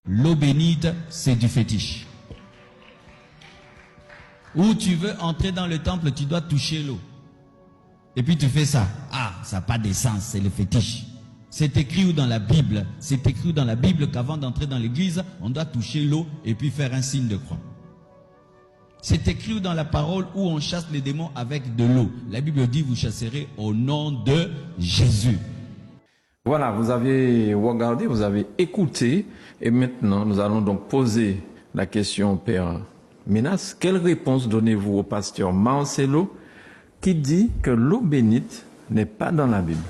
L'eau bénite, c'est du fétiche. Où tu veux entrer dans le temple, tu dois toucher l'eau. Et puis tu fais ça. Ah, ça n'a pas d'essence, c'est le fétiche. C'est écrit où dans la Bible? C'est écrit dans la Bible qu'avant d'entrer dans l'église, on doit toucher l'eau et puis faire un signe de croix. C'est écrit dans la parole où on chasse les démons avec de l'eau. La Bible dit, vous chasserez au nom de Jésus. Voilà, vous avez regardé, vous avez écouté, et maintenant nous allons donc poser la question au Père Minas. Quelle réponse donnez-vous au pasteur Marcelo qui dit que l'eau bénite n'est pas dans la Bible?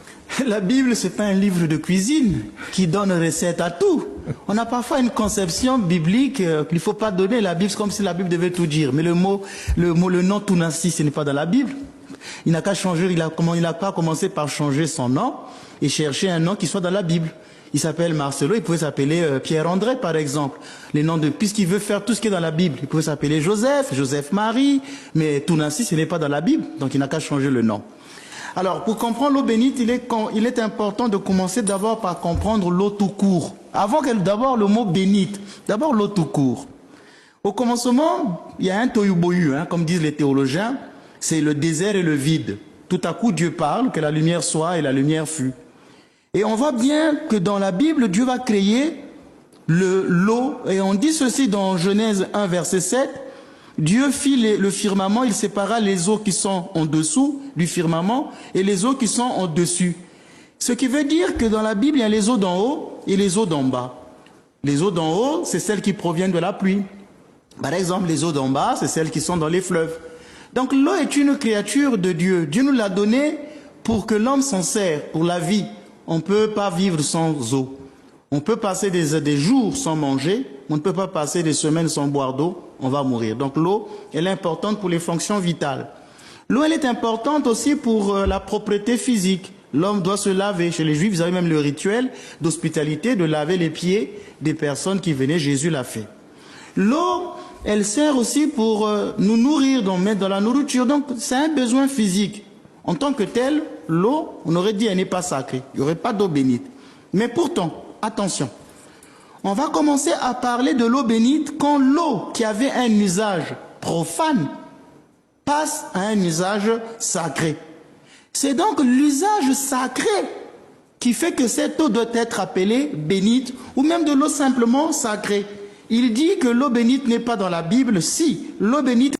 La Bible, c'est pas un livre de cuisine qui donne recette à tout. On a parfois une conception biblique qu'il ne faut pas donner la Bible, c'est comme si la Bible devait tout dire. Mais le nom Tounassi, ce n'est pas dans la Bible. Il n'a qu'à changer, il n'a pas commencé par changer son nom et chercher un nom qui soit dans la Bible. Il s'appelle Marcelo, il pouvait s'appeler Pierre-André par exemple. Les noms de, puisqu'il veut faire tout ce qui est dans la Bible. Il pouvait s'appeler Joseph, Joseph-Marie, mais Tounassi, ce n'est pas dans la Bible, donc il n'a qu'à changer le nom. Alors, pour comprendre l'eau bénite, il est important de commencer d'abord par comprendre l'eau tout court. D'abord le mot bénite, d'abord l'eau tout court. Au commencement, il y a un tohu-bohu, comme disent les théologiens, c'est le désert et le vide. Tout à coup, Dieu parle, que la lumière soit et la lumière fut. Et on voit bien que dans la Bible, Dieu va créer l'eau, et on dit ceci dans Genèse 1, verset 7, Dieu fit le firmament, il sépara les eaux qui sont en dessous du firmament et les eaux qui sont en dessus. Ce qui veut dire que dans la Bible, il y a les eaux d'en haut et les eaux d'en bas. Les eaux d'en haut, c'est celles qui proviennent de la pluie. Par exemple, les eaux d'en bas, c'est celles qui sont dans les fleuves. Donc l'eau est une créature de Dieu. Dieu nous l'a donnée pour que l'homme s'en sert, pour la vie. On ne peut pas vivre sans eau. On peut passer des jours sans manger, on ne peut pas passer des semaines sans boire d'eau, on va mourir. Donc l'eau, elle est importante pour les fonctions vitales. L'eau, elle est importante aussi pour la propreté physique. L'homme doit se laver. Chez les Juifs, vous avez même le rituel d'hospitalité de laver les pieds des personnes qui venaient. Jésus l'a fait. L'eau, elle sert aussi pour nous nourrir, donc mettre dans la nourriture. Donc c'est un besoin physique. En tant que tel, l'eau, on aurait dit, elle n'est pas sacrée. Il n'y aurait pas d'eau bénite. Mais pourtant, attention, on va commencer à parler de l'eau bénite quand l'eau qui avait un usage profane passe à un usage sacré. C'est donc l'usage sacré qui fait que cette eau doit être appelée bénite ou même de l'eau simplement sacrée. Il dit que l'eau bénite n'est pas dans la Bible. Si, l'eau bénite